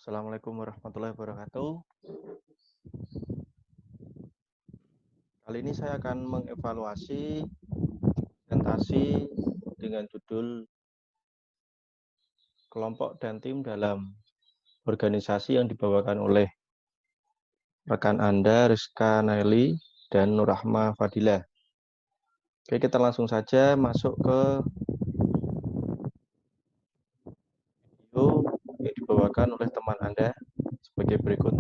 Assalamualaikum warahmatullahi wabarakatuh. Kali ini saya akan mengevaluasi presentasi dengan judul kelompok dan tim dalam organisasi yang dibawakan oleh rekan Anda, Rizka Naili dan Nurrahma Fadilah. Oke, kita langsung saja masuk ke video yang dibawakan oleh teman Anda sebagai berikut.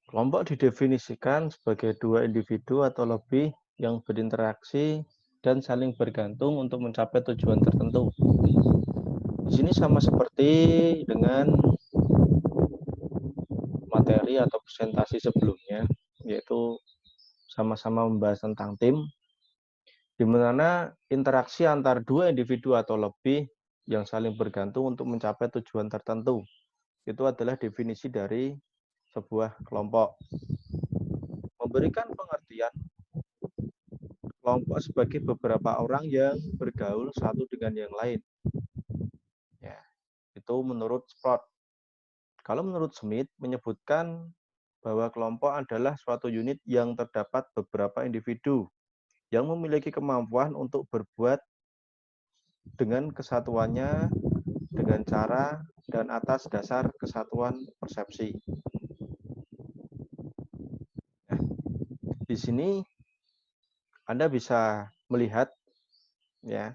Kelompok didefinisikan sebagai dua individu atau lebih yang berinteraksi dan saling bergantung untuk mencapai tujuan tertentu. Di sini sama seperti dengan materi atau presentasi sebelumnya, yaitu sama-sama membahas tentang tim, di mana interaksi antar dua individu atau lebih yang saling bergantung untuk mencapai tujuan tertentu. Itu adalah definisi dari sebuah kelompok. Memberikan pengertian kelompok sebagai beberapa orang yang bergaul satu dengan yang lain. Ya, itu menurut Sprott. Kalau menurut Smith menyebutkan bahwa kelompok adalah suatu unit yang terdapat beberapa individu yang memiliki kemampuan untuk berbuat dengan kesatuannya dengan cara dan atas dasar kesatuan persepsi. Nah, di sini Anda bisa melihat ya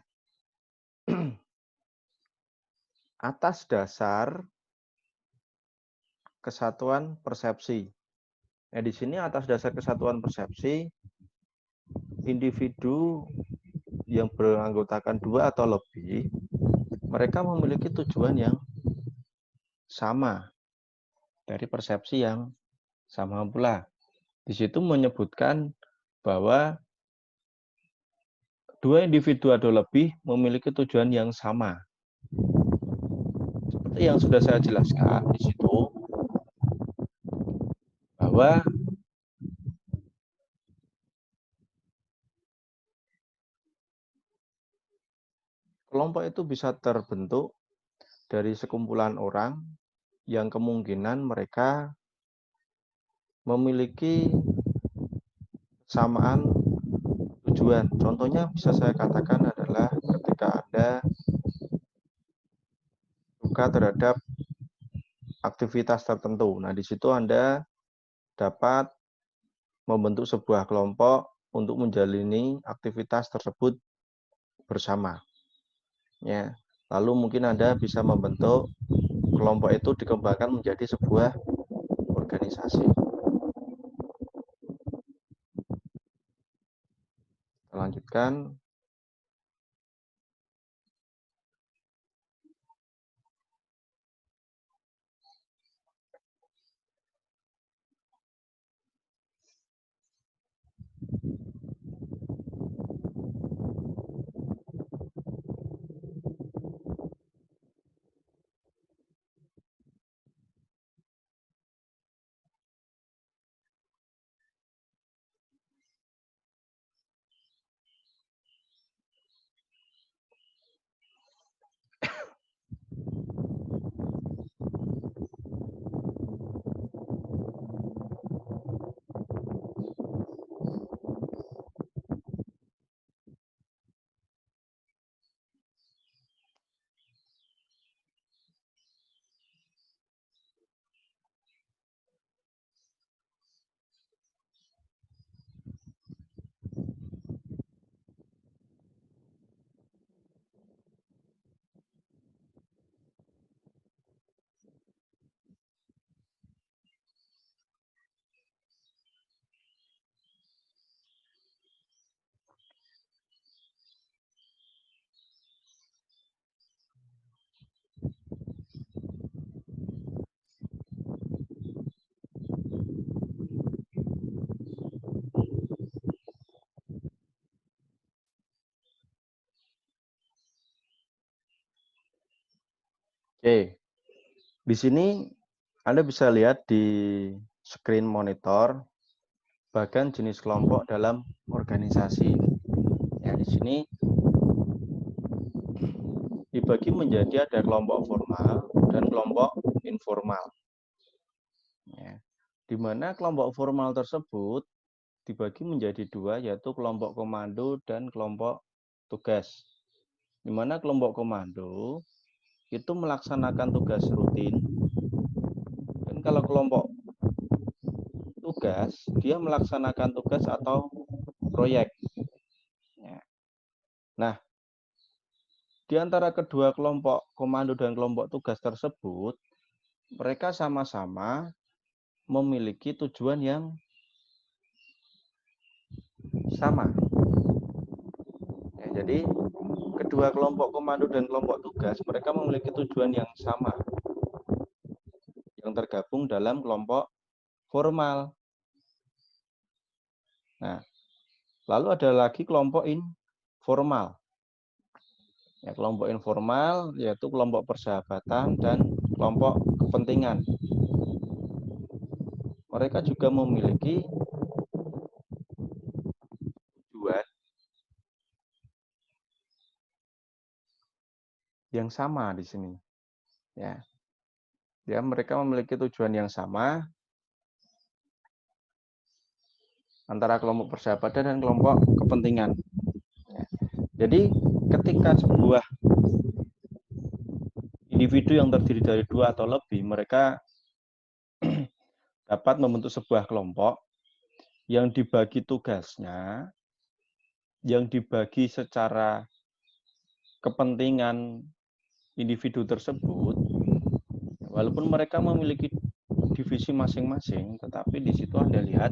atas dasar kesatuan persepsi. Nah, di sini atas dasar kesatuan persepsi, individu yang beranggotakan dua atau lebih, mereka memiliki tujuan yang sama dari persepsi yang sama pula. Di situ menyebutkan bahwa dua individu atau lebih memiliki tujuan yang sama. Seperti yang sudah saya jelaskan di situ, bahwa kelompok itu bisa terbentuk dari sekumpulan orang yang kemungkinan mereka memiliki kesamaan tujuan. Contohnya bisa saya katakan adalah ketika Anda suka terhadap aktivitas tertentu. Nah, di situ Anda dapat membentuk sebuah kelompok untuk menjalani aktivitas tersebut bersama. Ya. Lalu mungkin Anda bisa membentuk kelompok itu dikembangkan menjadi sebuah organisasi. Kita lanjutkan. Oke, di sini Anda bisa lihat di screen monitor bagian jenis kelompok dalam organisasi. Ya, di sini dibagi menjadi ada kelompok formal dan kelompok informal. Ya, di mana kelompok formal tersebut dibagi menjadi dua, yaitu kelompok komando dan kelompok tugas. Di mana kelompok komando itu melaksanakan tugas rutin, dan kalau kelompok tugas, dia melaksanakan tugas atau proyek. Ya. Nah, di antara kedua kelompok komando dan kelompok tugas tersebut, mereka sama-sama memiliki tujuan yang sama. Ya, jadi, kedua kelompok komando dan kelompok tugas, mereka memiliki tujuan yang sama, yang tergabung dalam kelompok formal. Nah, lalu ada lagi kelompok informal. Ya, kelompok informal yaitu kelompok persahabatan dan kelompok kepentingan. Mereka juga memiliki tujuan yang sama di sini. Ya, mereka memiliki tujuan yang sama antara kelompok persahabatan dan kelompok kepentingan. Ya. Jadi ketika sebuah individu yang terdiri dari dua atau lebih, mereka dapat membentuk sebuah kelompok yang dibagi tugasnya, yang dibagi secara kepentingan individu tersebut, walaupun mereka memiliki divisi masing-masing, tetapi di situ Anda lihat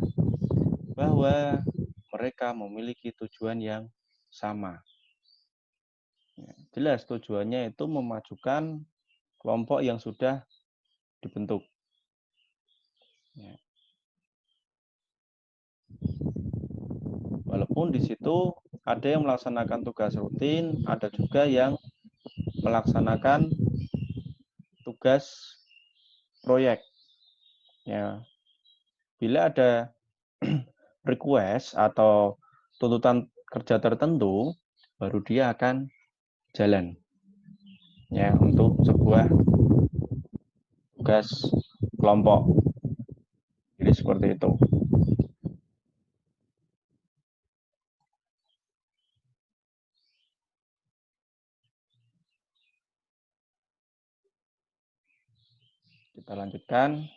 bahwa mereka memiliki tujuan yang sama. Jelas tujuannya itu memajukan kelompok yang sudah dibentuk. Walaupun di situ ada yang melaksanakan tugas rutin, ada juga yang melaksanakan tugas proyek. Ya, bila ada request atau tuntutan kerja tertentu, baru dia akan jalan ya untuk sebuah tugas kelompok. Jadi seperti itu. Kita lanjutkan.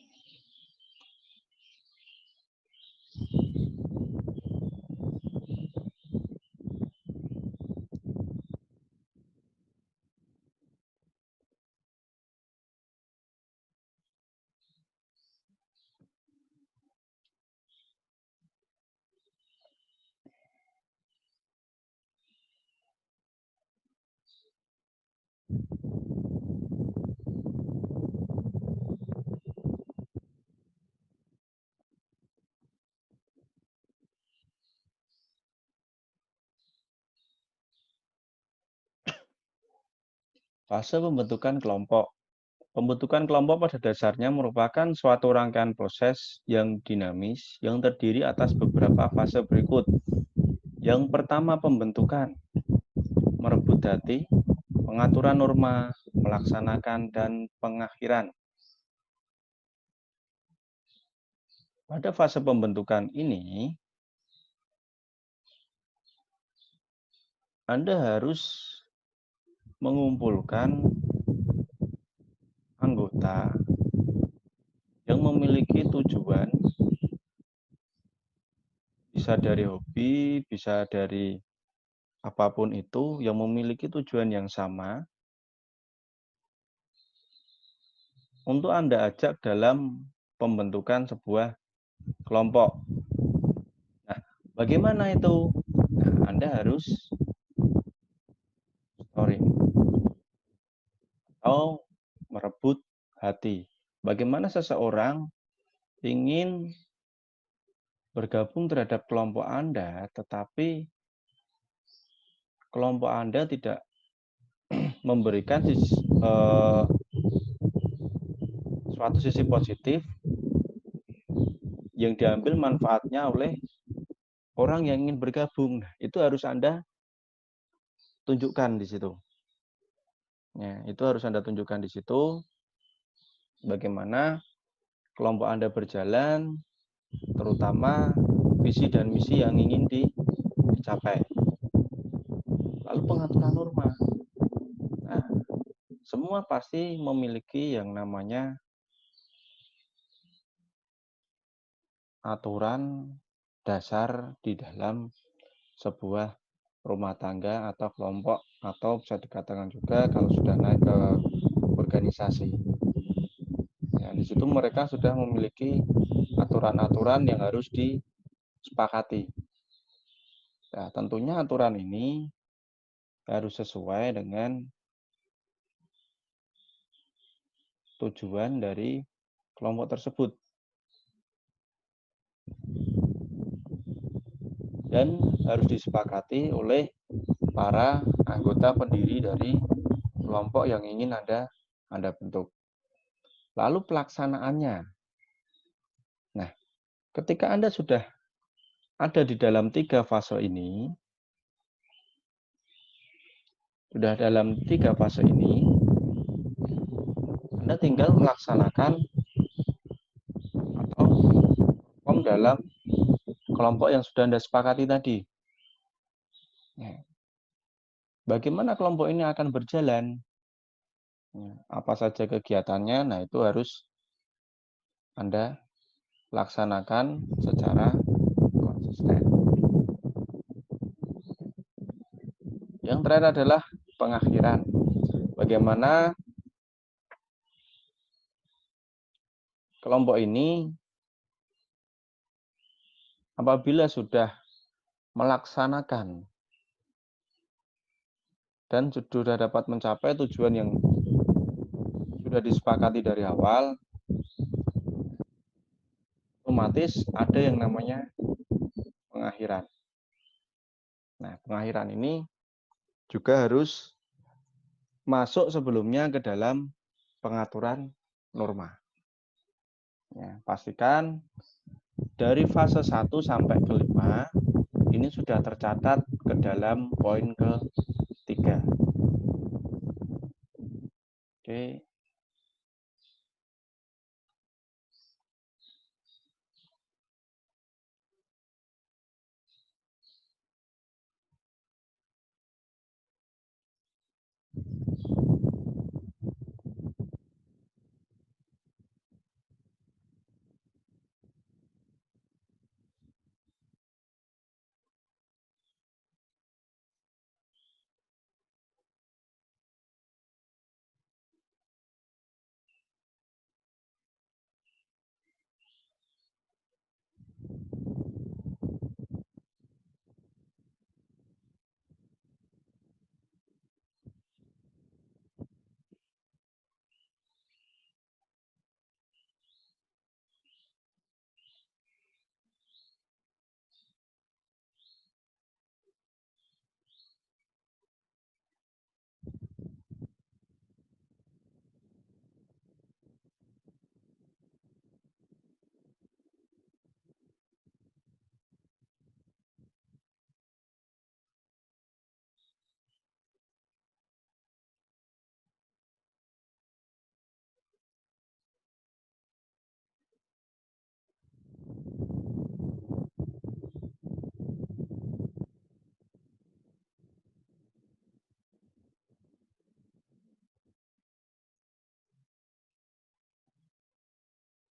Fase pembentukan kelompok. Pembentukan kelompok pada dasarnya merupakan suatu rangkaian proses yang dinamis yang terdiri atas beberapa fase berikut. Yang pertama, pembentukan, merebut dati, pengaturan norma, melaksanakan, dan pengakhiran. Pada fase pembentukan ini, Anda harus mengumpulkan anggota yang memiliki tujuan, bisa dari hobi, bisa dari apapun itu, yang memiliki tujuan yang sama untuk Anda ajak dalam pembentukan sebuah kelompok. Nah, bagaimana itu? Nah, Anda harus story atau merebut hati. Bagaimana seseorang ingin bergabung terhadap kelompok Anda, tetapi kelompok Anda tidak memberikan suatu sisi positif yang diambil manfaatnya oleh orang yang ingin bergabung. Nah, itu harus Anda tunjukkan di situ. Ya, itu harus Anda tunjukkan di situ bagaimana kelompok Anda berjalan, terutama visi dan misi yang ingin dicapai. Lalu pengaturan norma. Nah, semua pasti memiliki yang namanya aturan dasar di dalam sebuah rumah tangga atau kelompok, atau bisa dikatakan juga kalau sudah naik ke organisasi. Ya, di situ mereka sudah memiliki aturan-aturan yang harus disepakati. Ya, tentunya aturan ini harus sesuai dengan tujuan dari kelompok tersebut. Dan harus disepakati oleh para anggota pendiri dari kelompok yang ingin Anda bentuk. Lalu pelaksanaannya. Nah, ketika Anda sudah ada di dalam 3 fase ini, Anda tinggal melaksanakan atau dalam kelompok yang sudah Anda sepakati tadi. Bagaimana kelompok ini akan berjalan? Apa saja kegiatannya? Nah, itu harus Anda laksanakan secara konsisten. Yang terakhir adalah pengakhiran. Bagaimana kelompok ini apabila sudah melaksanakan dan sudah dapat mencapai tujuan yang sudah disepakati dari awal, otomatis ada yang namanya pengakhiran. Nah, pengakhiran ini juga harus masuk sebelumnya ke dalam pengaturan norma. Ya, pastikan dari fase 1 sampai ke 5 ini sudah tercatat ke dalam poin ke-3. Oke.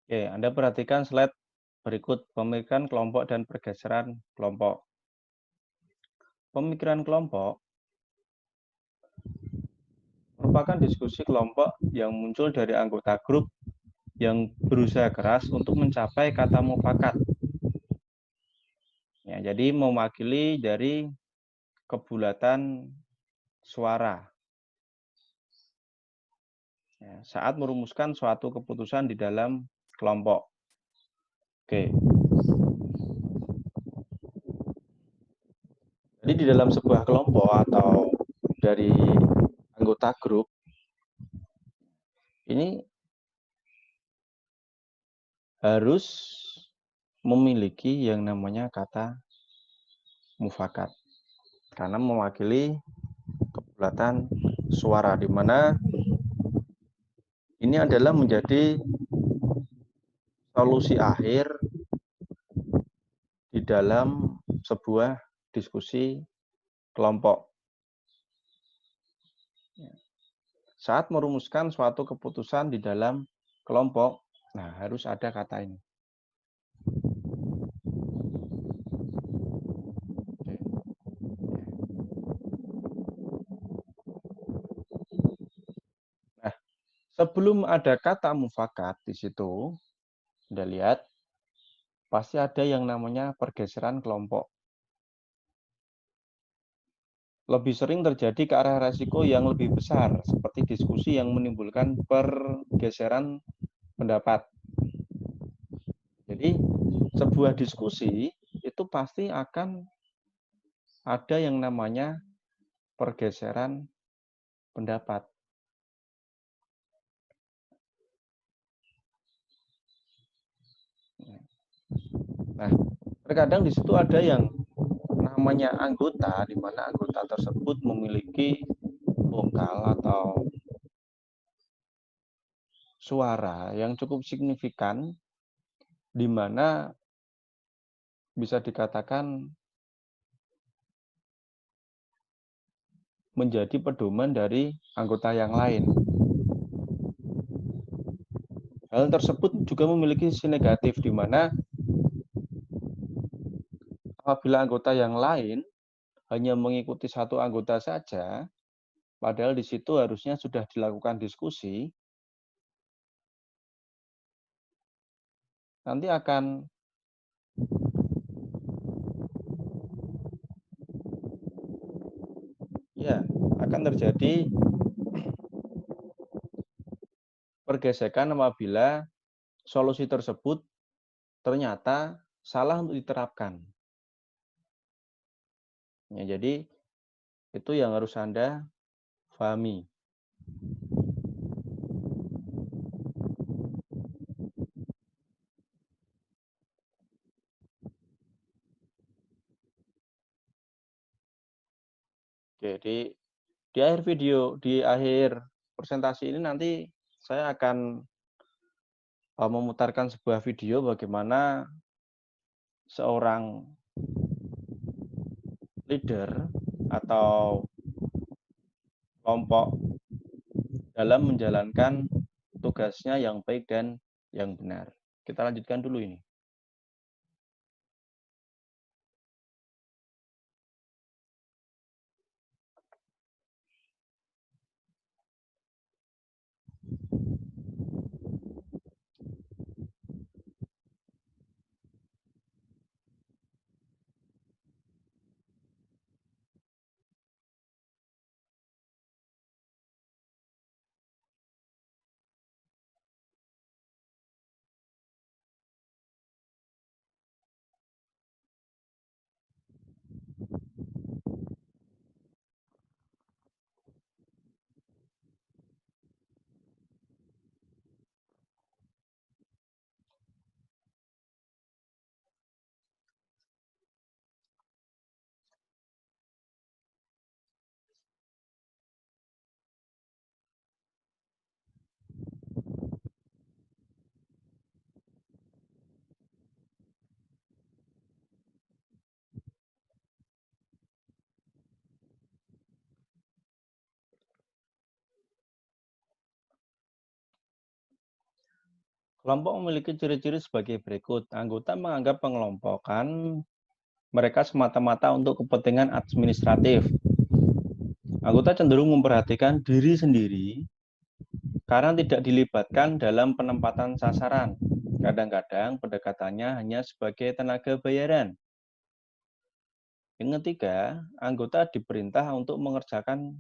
Oke, Anda perhatikan slide berikut, pemikiran kelompok dan pergeseran kelompok. Pemikiran kelompok merupakan diskusi kelompok yang muncul dari anggota grup yang berusaha keras untuk mencapai kata mufakat. Ya, jadi mewakili dari kebulatan suara. Ya, saat merumuskan suatu keputusan di dalam kelompok. Oke. Jadi di dalam sebuah kelompok atau dari anggota grup ini harus memiliki yang namanya kata mufakat karena mewakili kebulatan suara, di mana ini adalah menjadi solusi akhir di dalam sebuah diskusi kelompok. Saat merumuskan suatu keputusan di dalam kelompok, nah harus ada kata ini. Nah, sebelum ada kata mufakat di situ, Anda lihat pasti ada yang namanya pergeseran kelompok. Lebih sering terjadi ke arah resiko yang lebih besar, seperti diskusi yang menimbulkan pergeseran pendapat. Jadi, sebuah diskusi itu pasti akan ada yang namanya pergeseran pendapat. Nah, terkadang di situ ada yang namanya anggota, di mana anggota tersebut memiliki vokal atau suara yang cukup signifikan, di mana bisa dikatakan menjadi pedoman dari anggota yang lain. Hal tersebut juga memiliki sisi negatif, di mana apabila anggota yang lain hanya mengikuti satu anggota saja, padahal di situ harusnya sudah dilakukan diskusi, nanti akan terjadi pergesekan apabila solusi tersebut ternyata salah untuk diterapkan. Ya, jadi itu yang harus Anda pahami. Jadi di akhir presentasi ini nanti saya akan memutarkan sebuah video bagaimana seorang leader atau kelompok dalam menjalankan tugasnya yang baik dan yang benar. Kita lanjutkan dulu ini. Kelompok memiliki ciri-ciri sebagai berikut. Anggota menganggap pengelompokan mereka semata-mata untuk kepentingan administratif. Anggota cenderung memperhatikan diri sendiri karena tidak dilibatkan dalam penempatan sasaran. Kadang-kadang pendekatannya hanya sebagai tenaga bayaran. Yang ketiga, anggota diperintah untuk mengerjakan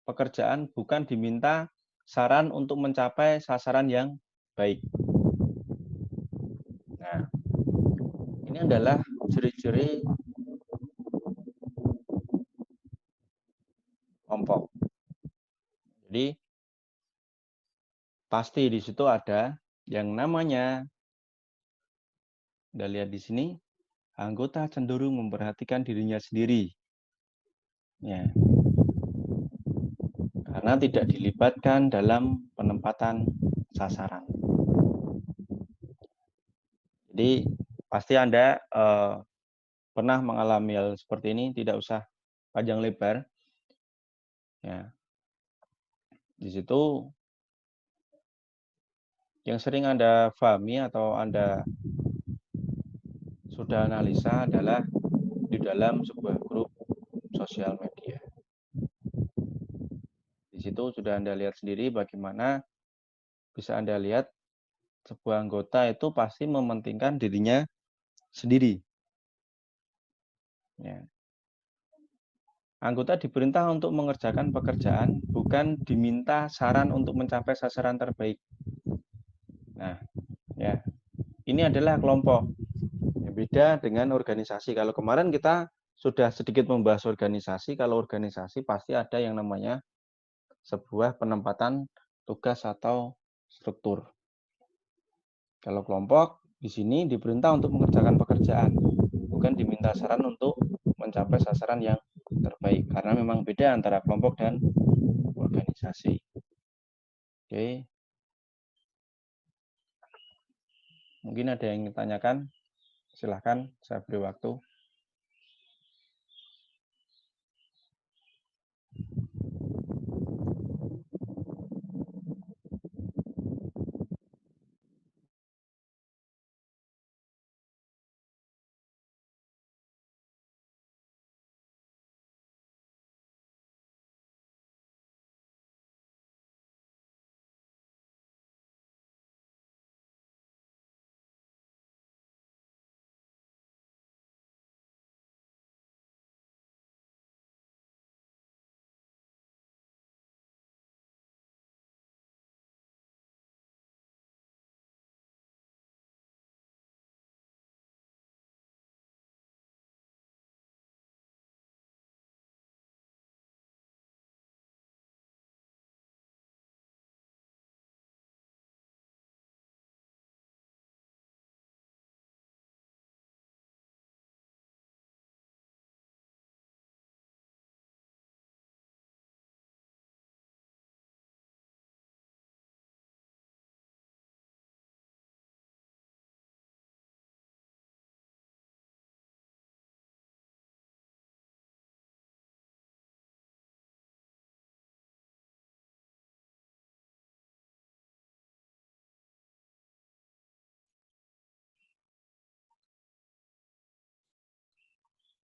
pekerjaan bukan diminta saran untuk mencapai sasaran yang baik. Nah, ini adalah ciri-ciri kelompok. Jadi, pasti di situ ada yang namanya, Anda lihat di sini, anggota cenderung memperhatikan dirinya sendiri. Ya, karena tidak dilibatkan dalam penempatan sasaran. Jadi, pasti Anda pernah mengalami hal seperti ini, tidak usah panjang lebar. Ya, di situ yang sering Anda pahami atau Anda sudah analisa adalah di dalam sebuah grup sosial media. Di situ sudah Anda lihat sendiri bagaimana bisa Anda lihat sebuah anggota itu pasti mementingkan dirinya sendiri. Ya. Anggota diperintah untuk mengerjakan pekerjaan, bukan diminta saran untuk mencapai sasaran terbaik. Nah, ya, ini adalah kelompok. Ya, beda dengan organisasi. Kalau kemarin kita sudah sedikit membahas organisasi, kalau organisasi pasti ada yang namanya sebuah penempatan tugas atau struktur. Kalau kelompok di sini diperintah untuk mengerjakan pekerjaan, bukan diminta saran untuk mencapai sasaran yang terbaik. Karena memang beda antara kelompok dan organisasi. Oke, mungkin ada yang ditanyakan, silahkan saya beri waktu.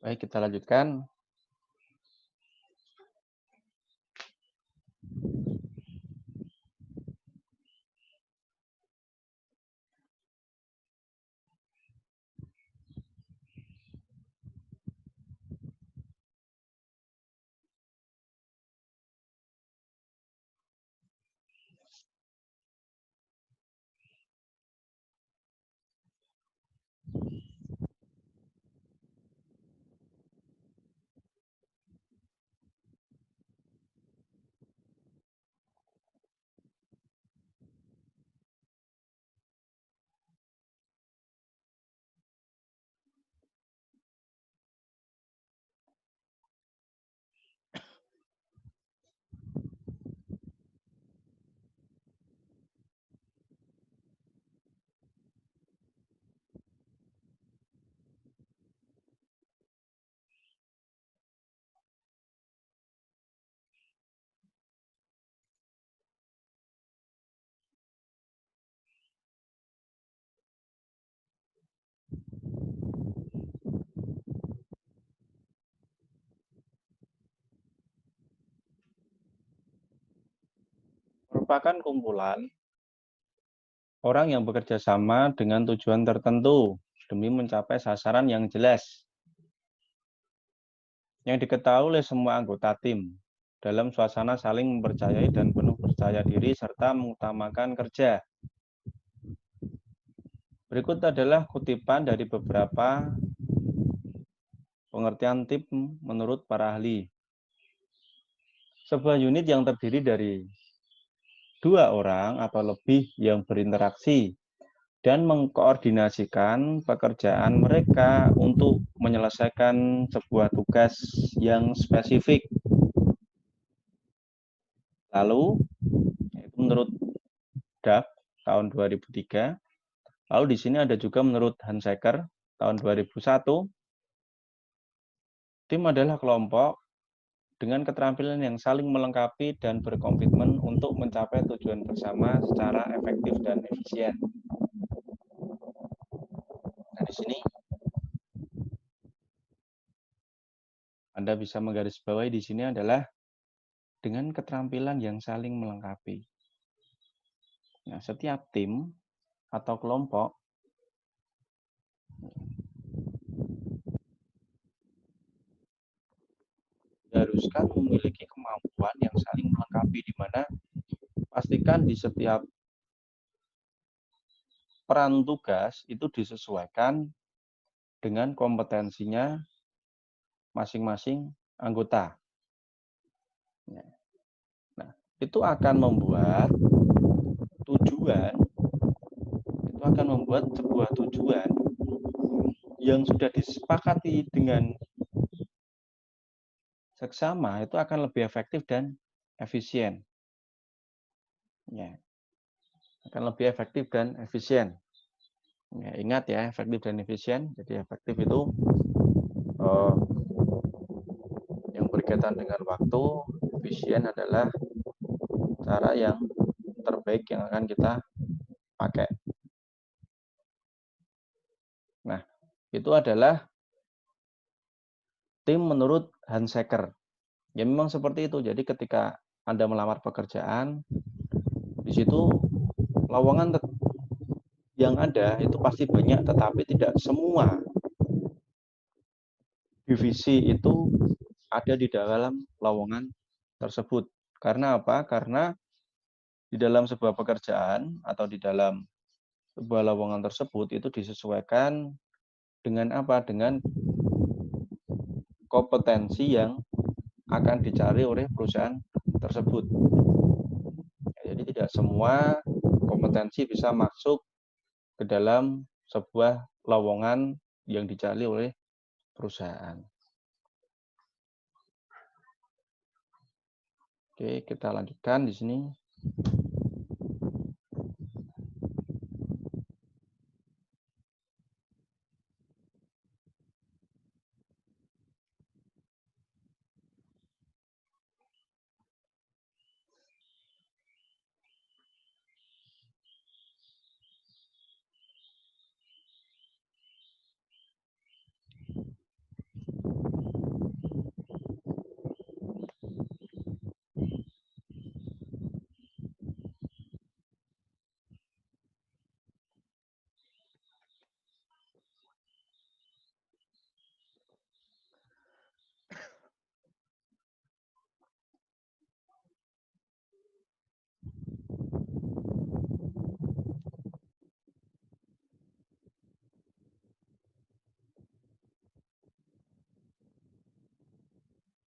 Baik, kita lanjutkan. merupakan kumpulan orang yang bekerja sama dengan tujuan tertentu demi mencapai sasaran yang jelas, yang diketahui oleh semua anggota tim dalam suasana saling mempercayai dan penuh percaya diri serta mengutamakan kerja. Berikut adalah kutipan dari beberapa pengertian tim menurut para ahli. Sebuah unit yang terdiri dari 2 orang atau lebih yang berinteraksi dan mengkoordinasikan pekerjaan mereka untuk menyelesaikan sebuah tugas yang spesifik. Lalu, itu menurut Duff tahun 2003. Lalu di sini ada juga menurut Hansecker tahun 2001. Tim adalah kelompok dengan keterampilan yang saling melengkapi dan berkomitmen untuk mencapai tujuan bersama secara efektif dan efisien. Nah, di sini Anda bisa menggarisbawahi di sini adalah dengan keterampilan yang saling melengkapi. Nah, setiap tim atau kelompok diharuskan memiliki kemampuan yang saling melengkapi, di mana pastikan di setiap peran tugas itu disesuaikan dengan kompetensinya masing-masing anggota. Nah, itu akan membuat sebuah tujuan yang sudah disepakati dengan seksama itu akan lebih efektif dan efisien. Ya, akan lebih efektif dan efisien. Ya, ingat ya, efektif dan efisien. Jadi efektif itu yang berkaitan dengan waktu, efisien adalah cara yang terbaik yang akan kita pakai. Nah, itu adalah tim menurut Hansecker. Ya memang seperti itu. Jadi ketika Anda melamar pekerjaan, di situ lowongan yang ada itu pasti banyak, tetapi tidak semua divisi itu ada di dalam lowongan tersebut. Karena apa? Karena di dalam sebuah pekerjaan atau di dalam sebuah lowongan tersebut itu disesuaikan dengan apa? Dengan kompetensi yang akan dicari oleh perusahaan tersebut. Jadi tidak semua kompetensi bisa masuk ke dalam sebuah lowongan yang dicari oleh perusahaan. Oke, kita lanjutkan di sini.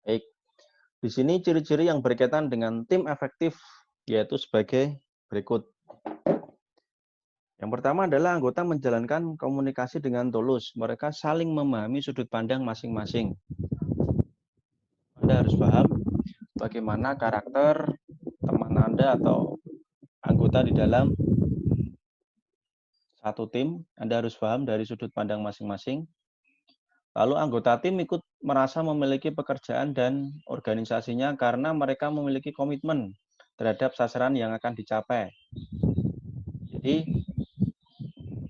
Baik, di sini ciri-ciri yang berkaitan dengan tim efektif yaitu sebagai berikut. Yang pertama adalah anggota menjalankan komunikasi dengan tulus. Mereka saling memahami sudut pandang masing-masing. Anda harus paham bagaimana karakter teman Anda atau anggota di dalam satu tim. Anda harus paham dari sudut pandang masing-masing. Lalu anggota tim ikut merasa memiliki pekerjaan dan organisasinya karena mereka memiliki komitmen terhadap sasaran yang akan dicapai. Jadi,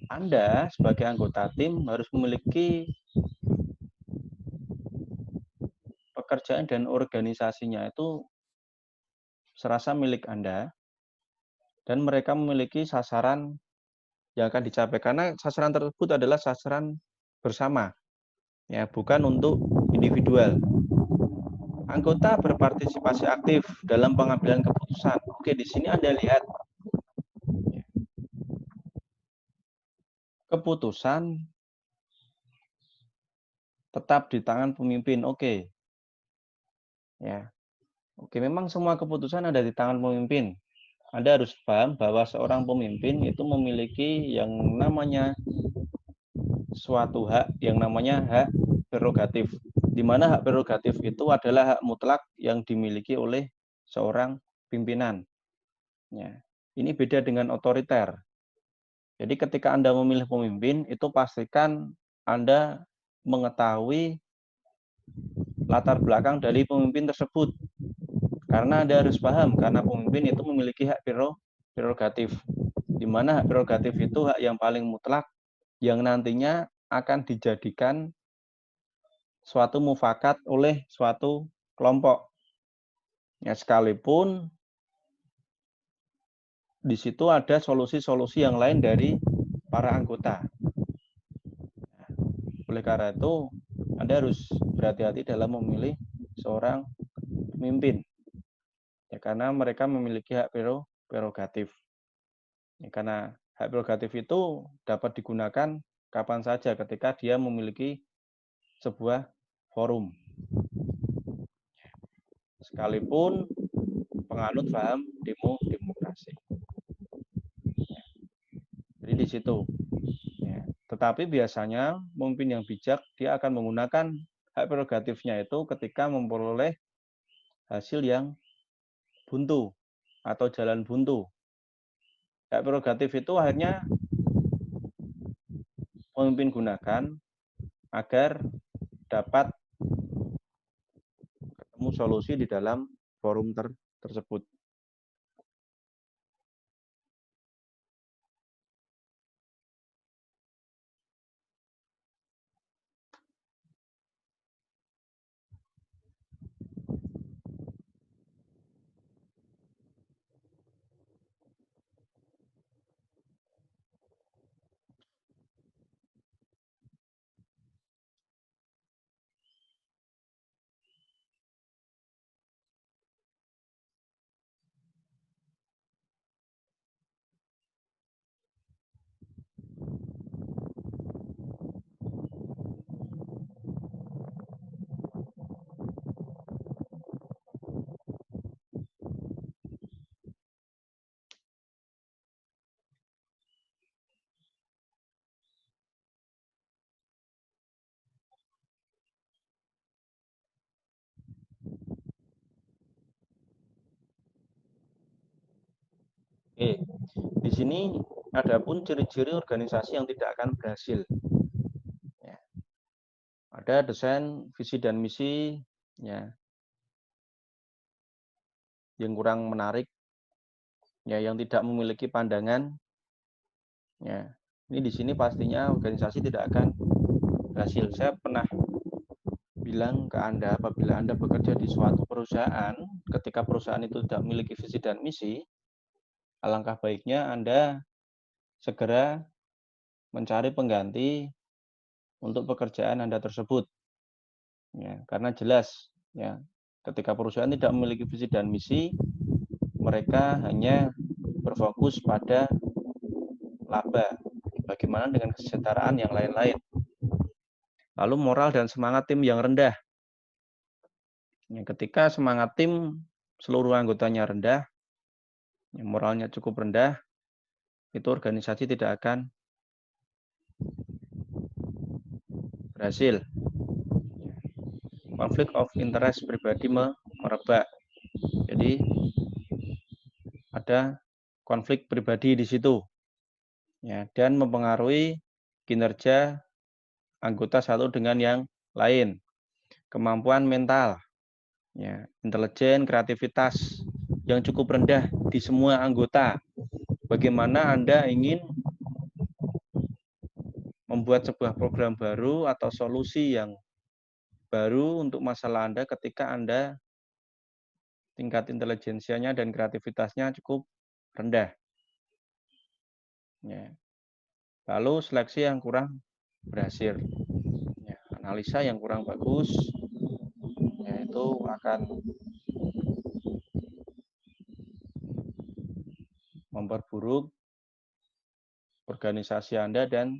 Anda sebagai anggota tim harus memiliki pekerjaan dan organisasinya itu serasa milik Anda, dan mereka memiliki sasaran yang akan dicapai karena sasaran tersebut adalah sasaran bersama, ya, bukan untuk individual. Anggota berpartisipasi aktif dalam pengambilan keputusan. Oke, di sini Anda lihat keputusan tetap di tangan pemimpin. Oke. Ya. Oke, memang semua keputusan ada di tangan pemimpin. Anda harus paham bahwa seorang pemimpin itu memiliki yang namanya suatu hak, yang namanya hak prerogatif. Di mana hak prerogatif itu adalah hak mutlak yang dimiliki oleh seorang pimpinan. Ya. Ini beda dengan otoriter. Jadi ketika Anda memilih pemimpin, itu pastikan Anda mengetahui latar belakang dari pemimpin tersebut. Karena Anda harus paham, karena pemimpin itu memiliki hak prerogatif. Di mana hak prerogatif itu hak yang paling mutlak yang nantinya akan dijadikan suatu mufakat oleh suatu kelompok. Ya, sekalipun di situ ada solusi-solusi yang lain dari para anggota. Oleh karena itu, Anda harus berhati-hati dalam memilih seorang pemimpin. Ya, karena mereka memiliki hak prerogatif. Ya, karena hak prerogatif itu dapat digunakan kapan saja ketika dia memiliki sebuah forum. Sekalipun penganut paham demokrasi. Jadi di situ. Ya. Tetapi biasanya pemimpin yang bijak dia akan menggunakan hak prerogatifnya itu ketika memperoleh hasil yang buntu atau jalan buntu. Hak prerogatif itu akhirnya pemimpin gunakan agar dapat ketemu solusi di dalam forum tersebut. Oke, di sini ada pun ciri-ciri organisasi yang tidak akan berhasil. Ya. Ada desain visi dan misi, ya, yang kurang menarik, ya, yang tidak memiliki pandangan. Ya, ini di sini pastinya organisasi tidak akan berhasil. Saya pernah bilang ke Anda, apabila Anda bekerja di suatu perusahaan, ketika perusahaan itu tidak memiliki visi dan misi, alangkah baiknya Anda segera mencari pengganti untuk pekerjaan Anda tersebut. Ya, karena jelas, ya, ketika perusahaan tidak memiliki visi dan misi, mereka hanya berfokus pada laba. Bagaimana dengan kesejahteraan yang lain-lain? Lalu moral dan semangat tim yang rendah. Ya, ketika semangat tim seluruh anggotanya rendah, ya, moralnya cukup rendah, itu organisasi tidak akan berhasil. Konflik of interest pribadi merebak. Jadi ada konflik pribadi di situ, ya, dan mempengaruhi kinerja anggota satu dengan yang lain. Kemampuan mental, ya, intelijen, kreativitas yang cukup rendah di semua anggota. Bagaimana Anda ingin membuat sebuah program baru atau solusi yang baru untuk masalah Anda ketika Anda tingkat intelijensianya dan kreativitasnya cukup rendah. Ya. Lalu seleksi yang kurang berhasil. Ya. Analisa yang kurang bagus, yaitu akan memperburuk organisasi Anda dan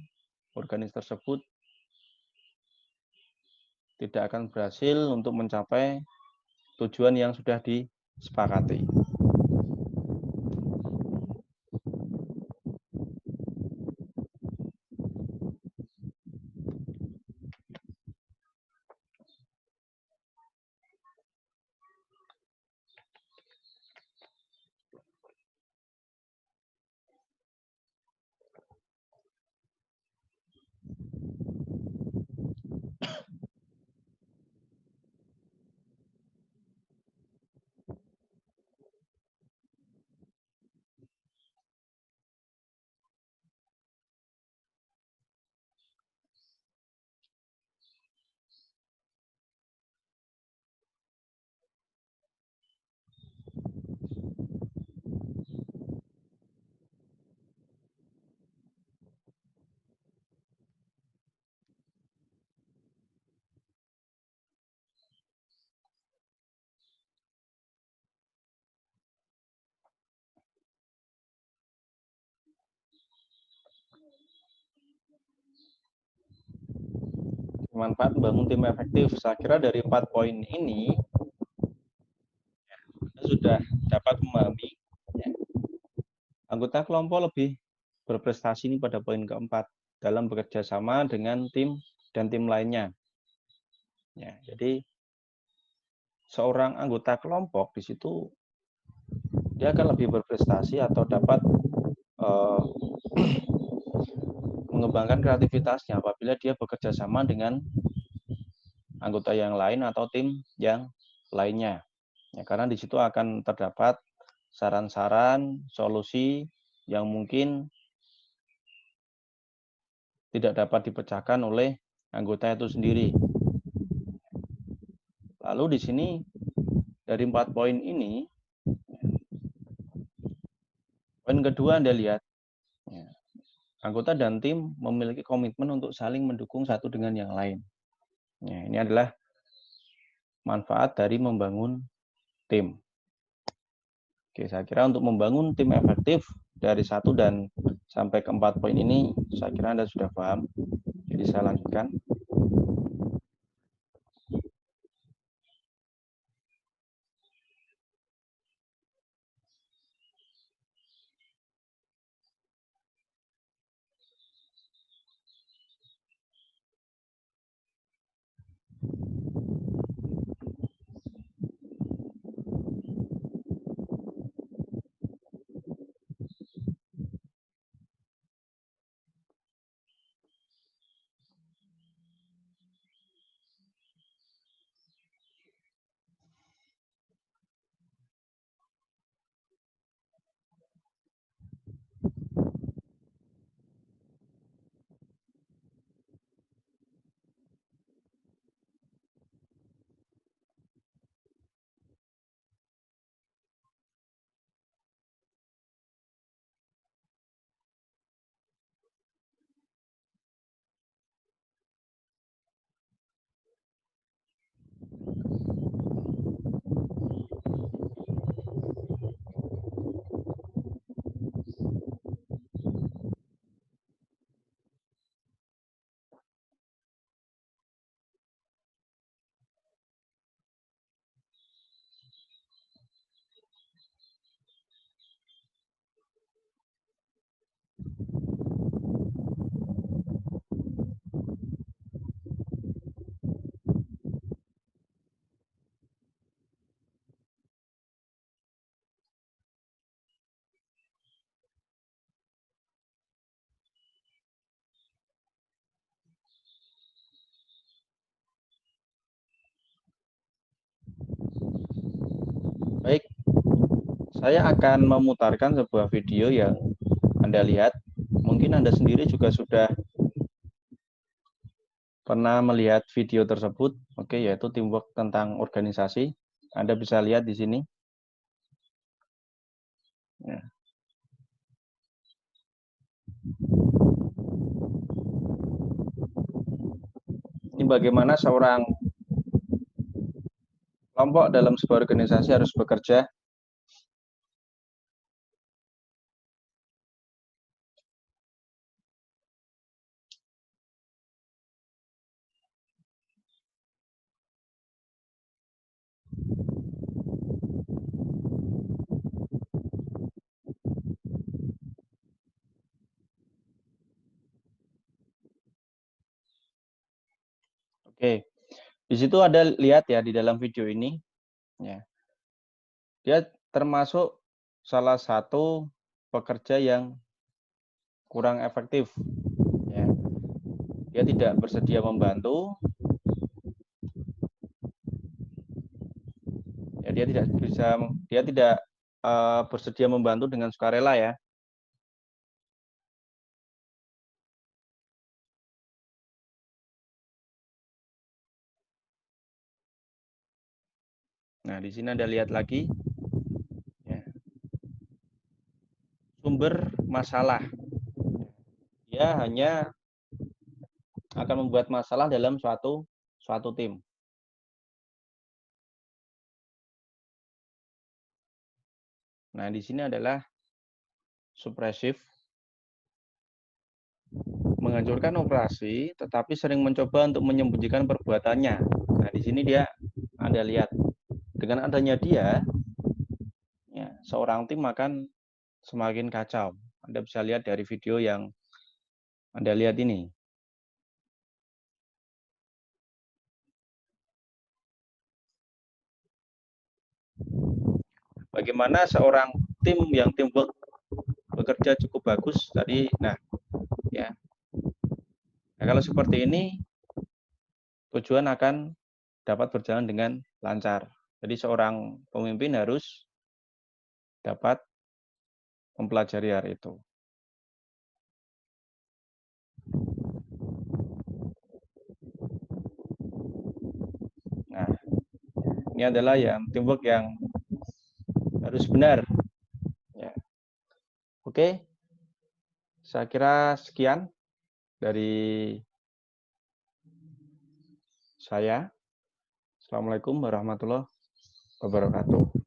organisasi tersebut tidak akan berhasil untuk mencapai tujuan yang sudah disepakati. Manfaat membangun tim efektif. Saya kira dari 4 poin ini Anda sudah dapat memahami ya, anggota kelompok lebih berprestasi ini pada poin keempat dalam bekerja sama dengan tim dan tim lainnya. Ya, jadi seorang anggota kelompok di situ dia akan lebih berprestasi atau dapat mengembangkan kreativitasnya apabila dia bekerja sama dengan anggota yang lain atau tim yang lainnya. Ya, karena di situ akan terdapat saran-saran, solusi yang mungkin tidak dapat dipecahkan oleh anggota itu sendiri. Lalu di sini dari 4 poin ini, poin kedua Anda lihat, ya, anggota dan tim memiliki komitmen untuk saling mendukung satu dengan yang lain. Ya, ini adalah manfaat dari membangun tim. Oke, saya kira untuk membangun tim efektif dari 1 dan sampai ke 4 poin ini, saya kira Anda sudah paham. Jadi saya lanjutkan. Baik, saya akan memutarkan sebuah video yang Anda lihat. Mungkin Anda sendiri juga sudah pernah melihat video tersebut, oke, yaitu teamwork tentang organisasi. Anda bisa lihat di sini. Ya. Ini bagaimana seorang kelompok dalam sebuah organisasi harus bekerja. Oke, di situ ada lihat ya di dalam video ini, ya, dia termasuk salah satu pekerja yang kurang efektif. Ya. Dia tidak bersedia membantu, ya, dia tidak bersedia membantu dengan sukarela ya. Nah, di sini Anda lihat lagi ya, sumber masalah. Dia hanya akan membuat masalah dalam suatu tim. Nah, di sini adalah supresif, menghancurkan operasi, tetapi sering mencoba untuk menyembunyikan perbuatannya. Nah, di sini Anda lihat, dengan adanya dia, ya, seorang tim akan semakin kacau. Anda bisa lihat dari video yang Anda lihat ini. Bagaimana seorang tim yang teamwork bekerja cukup bagus tadi. Nah, ya. Nah, kalau seperti ini tujuan akan dapat berjalan dengan lancar. Jadi seorang pemimpin harus dapat mempelajari hal itu. Nah, ini adalah yang teamwork yang harus benar. Ya. Oke, saya kira sekian dari saya. Assalamualaikum warahmatullahi wabarakatuh.